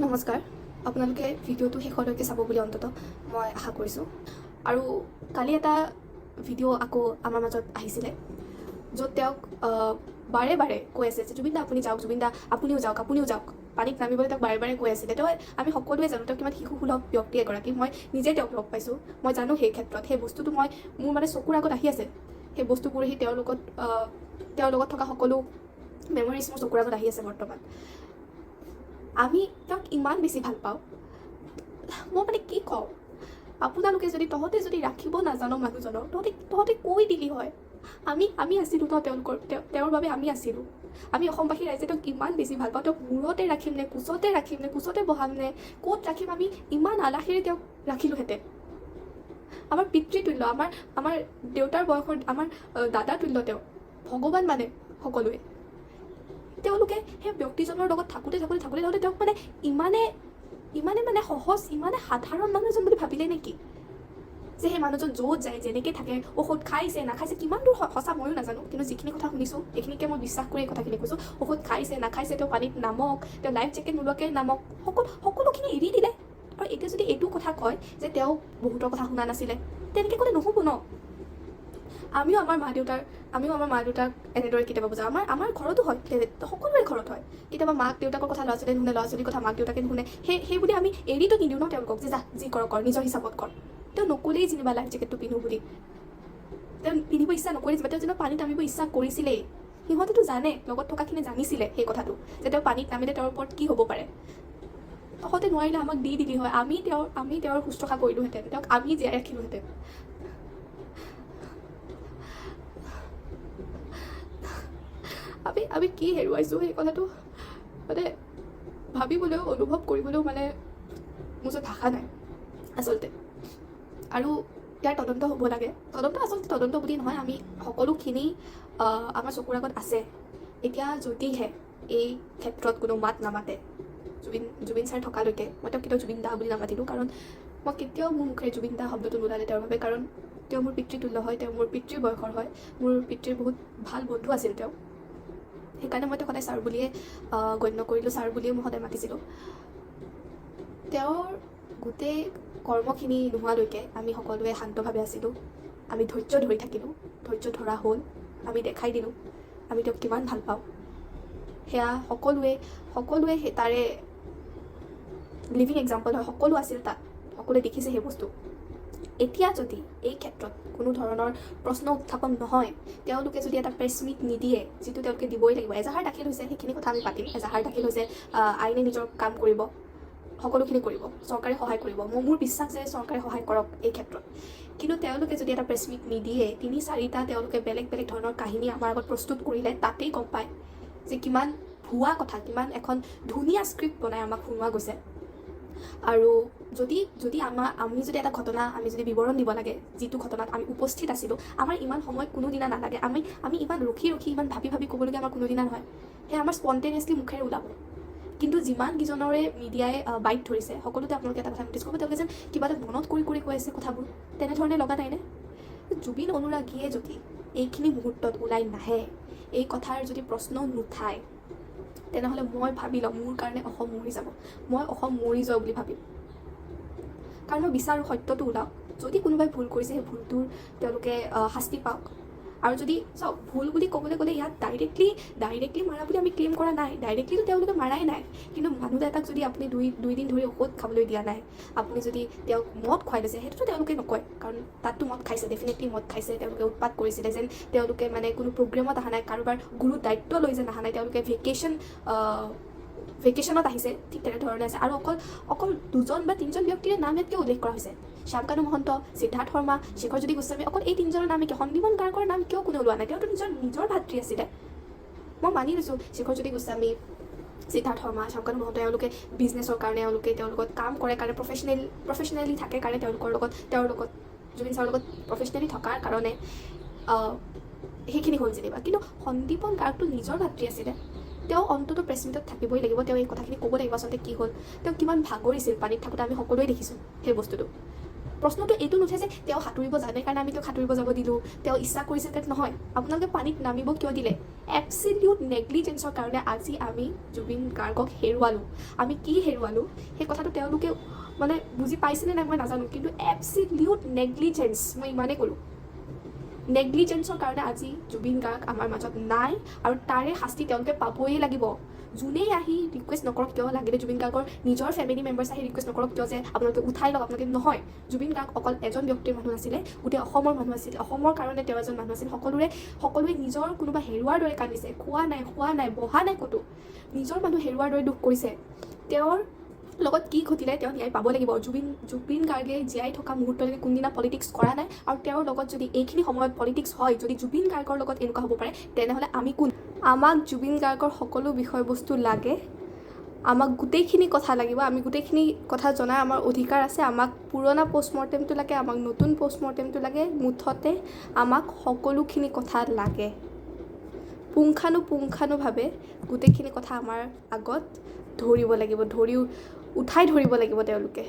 নমস্কাৰ, আপোনালোকে ভিডিঅ'টো শেষলৈকে চাব বুলি অন্ততঃ মই আশা কৰিছোঁ। আৰু কালি এটা ভিডিঅ' আকৌ আমাৰ মাজত আহিছিলে য'ত তেওঁক বাৰে বাৰে কৈ আছে যে জুবিন দা আপুনি যাওক, জুবিন দা আপুনিও যাওক, পানীত নামিবলৈ তেওঁক বাৰে বাৰে কৈ আছিলে। তেওঁ আমি সকলোৱে জানো তেওঁ কিমান শিশুসুলভ ব্যক্তি এগৰাকী। মই নিজে তেওঁক লগ পাইছোঁ, মই জানো সেই ক্ষেত্ৰত সেই বস্তুটো মোৰ মানে চকুৰ আগত আহি আছে। সেই বস্তুবোৰ সি তেওঁৰ লগত থকা সকলো মেমৰিজ মোৰ চকুৰ আগত আহি আছে বৰ্তমান। আমি তেওঁক ইমান বেছি ভাল পাওঁ, মই মানে কি কওঁ, আপোনালোকে যদি তহঁতে ৰাখিব নাজানো মানুহজনক, তহঁতে কৈ দিলি হয়। আমি আছিলোঁ ন তেওঁৰ বাবে আমি আছিলোঁ। আমি অসমবাসী ৰাইজে তেওঁক ইমান বেছি ভাল পাওঁ। তেওঁক মূৰতে ৰাখিম নে কোচতে বহাম নে ক'ত ৰাখিম, আমি ইমান আলাসেৰে তেওঁক ৰাখিলোহেঁতেন। আমাৰ পিতৃতুল্য, আমাৰ দেউতাৰ বয়সৰ আমাৰ দাদা তুল্য তেওঁ, ভগৱান মানে সকলোৱে। তেওঁলোকে সেই ব্যক্তিজনৰ লগত থাকোঁতে তেওঁক মানে ইমানে মানে সহজ, ইমানে সাধাৰণ মানুহ এজন বুলি ভাবিলে নেকি? যে সেই মানুহজন য'ত যায় যেনেকৈ থাকে, ঔষধ খাইছে নাখাইছে, কিমান দূৰ সঁচা ময়ো নাজানো, কিন্তু যিখিনি কথা শুনিছোঁ সেইখিনিকে মই বিশ্বাস কৰি এই কথাখিনি কৈছোঁ। ঔষধ খাইছে নাখাইছে, তেওঁ পানীত নামক, তেওঁ লাইফ জেকেট নোলোৱাকৈ নামক, সকলোখিনি এৰি দিলে। আৰু এতিয়া যদি এইটো কথা কয় যে তেওঁ বহুতৰ কথা শুনা নাছিলে, তেনেকৈ ক'লে নহ'ব ন। আমিও আমাৰ মা দেউতাক এনেদৰে কেতিয়াবা বুজাওঁ। আমাৰ ঘৰতো হয়, সকলোৰে ঘৰত হয়। কেতিয়াবা মাক দেউতাকৰ কথা ল'ৰা ছোৱালীয়ে নুশুনে, ল'ৰা ছোৱালীৰ কথা মাক দেউতাকে নুশুনে। সেই বুলি আমি এৰিতো নিদিওঁ ন তেওঁলোকক যে যি কৰ নিজৰ হিচাপত কৰ। তেওঁ নক'লেই যেনিবা লাইফ জেকেটটো পিন্ধো বুলি, তেওঁ পিন্ধিব ইচ্ছা নকৰি তেওঁ যেনিবা পানীত নামিব ইচ্ছা কৰিছিলেই। সিহঁতেতো জানে, লগত থকাখিনি জানিছিলে সেই কথাটো যে তেওঁ পানীত নামিলে তেওঁৰ ওপৰত কি হ'ব পাৰে। তহঁতে নোৱাৰিলে আমাক দি দিলি হয়, আমি তেওঁৰ শুশ্ৰূষা কৰিলোহেঁতেন, তেওঁক আমি জীয়াই ৰাখিলোহেঁতেন। আমি কি হেৰুৱাইছোঁ সেই কথাটো মানে ভাবিবলৈও, অনুভৱ কৰিবলৈও মানে মোৰ ওচৰত ভাষা নাই আচলতে। আৰু ইয়াৰ তদন্ত হ'ব লাগে। আচলতে তদন্ত বুলি নহয়, আমি সকলোখিনি আমাৰ চকুৰ আগত আছে। এতিয়া যদিহে এই ক্ষেত্ৰত কোনো মাত নামাতে, জুবিন ছাৰ থকালৈকে মই তেওঁক কেতিয়াও জুবিন দা বুলি নামাতিলোঁ। কাৰণ মই কেতিয়াও মোৰ মুখেৰে জুবিন দা শব্দটো নোলালে তেওঁৰ বাবে। কাৰণ তেওঁ মোৰ পিতৃতুল্য হয়, তেওঁ মোৰ পিতৃৰ বয়সৰ হয়, মোৰ পিতৃৰ বহুত ভাল বন্ধু আছিল তেওঁ। সেইকাৰণে মই তেওঁক সদায় ছাৰ বুলিয়ে গণ্য কৰিলোঁ, ছাৰ বুলিয়ে মই সদায় মাতিছিলোঁ। তেওঁৰ গোটেই কৰ্মখিনি নোহোৱালৈকে আমি সকলোৱে শান্তভাৱে আছিলোঁ। আমি ধৈৰ্য ধৰি থাকিলোঁ, ধৈৰ্য ধৰা হ'ল, আমি দেখাই দিলোঁ আমি তেওঁক কিমান ভাল পাওঁ। সেয়া সকলোৱে তাৰে লিভিং এক্সাম্পল হয়, সকলো আছিল তাত, সকলোৱে দেখিছে সেই বস্তু। এতিয়া যদি এই ক্ষেত্ৰত কোনো ধৰণৰ প্ৰশ্ন উত্থাপন নহয়, তেওঁলোকে যদি এটা প্ৰেছ মিট নিদিয়ে, যিটো তেওঁলোকে দিবই লাগিব। এজাহাৰ দাখিল হৈছে, সেইখিনি কথা আমি পাতিম। এজাহাৰ দাখিল হৈছে, আইনে নিজৰ কাম কৰিব, সকলোখিনি কৰিব, চৰকাৰে সহায় কৰিব। মোৰ বিশ্বাস যে চৰকাৰে সহায় কৰক এই ক্ষেত্ৰত। কিন্তু তেওঁলোকে যদি এটা প্ৰেছ মিট নিদিয়ে, 3-4টা তেওঁলোকে বেলেগ ধৰণৰ কাহিনী আমাৰ আগত প্ৰস্তুত কৰিলে, তাতেই গম পায় যে কিমান ভুৱা কথা, কিমান এখন ধুনীয়া স্ক্ৰিপ্ট বনাই আমাক শুনোৱা গৈছে। আৰু যদি আমি যদি এটা ঘটনা আমি যদি বিৱৰণ দিব লাগে, যিটো ঘটনাত আমি উপস্থিত আছিলোঁ, আমাৰ ইমান সময় কোনোদিনা নালাগে। আমি ইমান ৰখি ইমান ভাবি ক'বলগীয়া আমাৰ কোনোদিনা নহয়। সেয়া আমাৰ স্পণ্টেনিয়াছলি মুখেৰে ওলাব। কিন্তু যিমানকেইজনৰে মিডিয়াই বাইট ধৰিছে, সকলোতে আপোনালোকে এটা কথা নটিছ কৰিব, তেওঁলোকে যেন কিবা এটা মনত কৰি কৈ আছে কথাবোৰ, তেনেধৰণে লগা নাইনে? জুবিন অনুৰাগীয়ে যদি এইখিনি মুহূৰ্তত ওলাই নাহে, এই কথাৰ যদি প্ৰশ্ন নুঠায়, তেনেহ'লে মই ভাবি লওঁ মোৰ কাৰণে অসম মৰি যাব। মই অসম মৰি যোৱা বুলি ভাবিম। কাৰণ মই বিচাৰোঁ সত্যটো ওলাওক। যদি কোনোবাই ভুল কৰিছে, সেই ভুলটোৰ তেওঁলোকে শাস্তি পাওক। আৰু যদি চাওক, ভুল বুলি ক'বলৈ গ'লে ইয়াত ডাইৰেক্টলি মাৰা বুলি আমি ক্লেইম কৰা নাই। ডাইৰেক্টলিতো তেওঁলোকে মাৰাই নাই। কিন্তু মানুহ এটাক যদি আপুনি দুই দিন ধৰি ঔষধ খাবলৈ দিয়া নাই, আপুনি যদি তেওঁক মদ খুৱাই দিছে, সেইটোতো তেওঁলোকে নকয়। কাৰণ তাততো মদ খাইছে, ডেফিনেটলি মদ খাইছে। তেওঁলোকে উৎপাত কৰিছিলে যেন তেওঁলোকে মানে কোনো প্ৰগ্ৰেমত অহা নাই, কাৰোবাৰ গুৰু দায়িত্ব লৈ যেন অহা নাই, তেওঁলোকে ভেকেশ্যনত আহিছে, ঠিক তেনেধৰণে আছে। আৰু অকল 2জন বা 3জন ব্যক্তিৰে নাম ইয়াত কিয় উল্লেখ কৰা হৈছে? শ্যামকানু মহন্ত, সিদ্ধাৰ্থ শৰ্মা, শেখৰজ্যোতি গোস্বামী, অকল এই 3জনৰ নাম কিয়? সন্দীপন গাৰ্গৰ নাম কিয় কোনেও লোৱা নাই? তেওঁতো নিজৰ ভাতৃ আছিলে। মই মানি লৈছোঁ শেখৰজ্যোতি গোস্বামী, সিদ্ধাৰ্থ শৰ্মা, শ্যামকানু মহন্ত তেওঁলোকে বিজনেছৰ কাৰণে, তেওঁৰ লগত কাম কৰে কাৰণে, প্ৰফেচনেলি থাকে কাৰণে তেওঁৰ লগত জুবিন ছাৰৰ লগত প্ৰফেচনেলি থকাৰ কাৰণে সেইখিনি হ'ল যেনিবা। কিন্তু সন্দীপন গাৰ্গটো নিজৰ ভাতৃ আছিলে। তেওঁ অন্ততঃ প্ৰেছ মিটত থাকিবই লাগিব। তেওঁ এই কথাখিনি ক'ব লাগিব আচলতে কি হ'ল, তেওঁ কিমান ভাগৰিছিল পানীত থাকোঁতে। আমি সকলোৱে দেখিছোঁ সেই বস্তুটো। প্ৰশ্নটো এইটো নুঠে যে তেওঁ সাঁতুৰিব জানে কাৰণে আমি তেওঁক সাঁতুৰিব যাব দিলোঁ, তেওঁ ইচ্ছা কৰিছে তাত নহয়। আপোনালোকে পানীত নামিব কিয় দিলে? এবছলিউট নেগলিজেঞ্চৰ কাৰণে আজি আমি জুবিন গাৰ্গক হেৰুৱালোঁ। আমি কি হেৰুৱালোঁ সেই কথাটো তেওঁলোকে মানে বুজি পাইছেনে নাই মই নাজানো, কিন্তু এবছলিউট নেগলিজেঞ্চ মই ইমানেই ক'লোঁ। নেগলিজেঞ্চৰ কাৰণে আজি জুবিন গাৰ্গ আমাৰ মাজত নাই, আৰু তাৰে শাস্তি তেওঁলোকে পাবই লাগিব। যোনেই আহি ৰিকুৱেষ্ট নকৰক কিয়, লাগিলে জুবিন গাৰ্গৰ নিজৰ ফেমিলি মেম্বাৰ্ছ আহি ৰিকুৱেষ্ট নকৰক কিয় যে আপোনালোকে উঠাই লওক, আপোনালোকে নহয়। জুবিন গাৰ্গ অকল এজন ব্যক্তিৰ মানুহ নাছিলে, গোটেই অসমৰ মানুহ আছিল। অসমৰ কাৰণে তেওঁ এজন মানুহ আছিল। সকলোৱে নিজৰ কোনোবা হেৰুৱাৰ দৰে কান্দিছে, খোৱা নাই বহা নাই ক'তো, নিজৰ মানুহ হেৰুৱাৰ দৰে দুখ কৰিছে। তেওঁৰ লগত কি ঘটিলে তেওঁ ন্যায় পাব লাগিব। জুবিন গাৰ্গে জীয়াই থকা মুহূৰ্তলৈকে কোনদিনা পলিটিক্স কৰা নাই, আৰু তেওঁৰ লগত যদি এইখিনি সময়ত পলিটিক্স হয়, যদি জুবিন গাৰ্গৰ লগত এনেকুৱা হ'ব পাৰে, তেনেহ'লে আমি কোন? আমাক জুবিন গাৰ্গৰ সকলো বিষয়বস্তু লাগে, আমাক গোটেইখিনি কথা লাগিব, আমি গোটেইখিনি কথা জনাৰ আমাৰ অধিকাৰ আছে। আমাক পুৰণা পষ্টমৰ্টেমটো লাগে, আমাক নতুন পষ্টমৰ্টেমটো লাগে, মুঠতে আমাক সকলোখিনি কথা লাগে। পুংখানুপুংখানুভাৱে গোটেইখিনি কথা আমাৰ আগত ধৰিব লাগিব, উঠাই ধৰিব লাগিব তেওঁলোকে।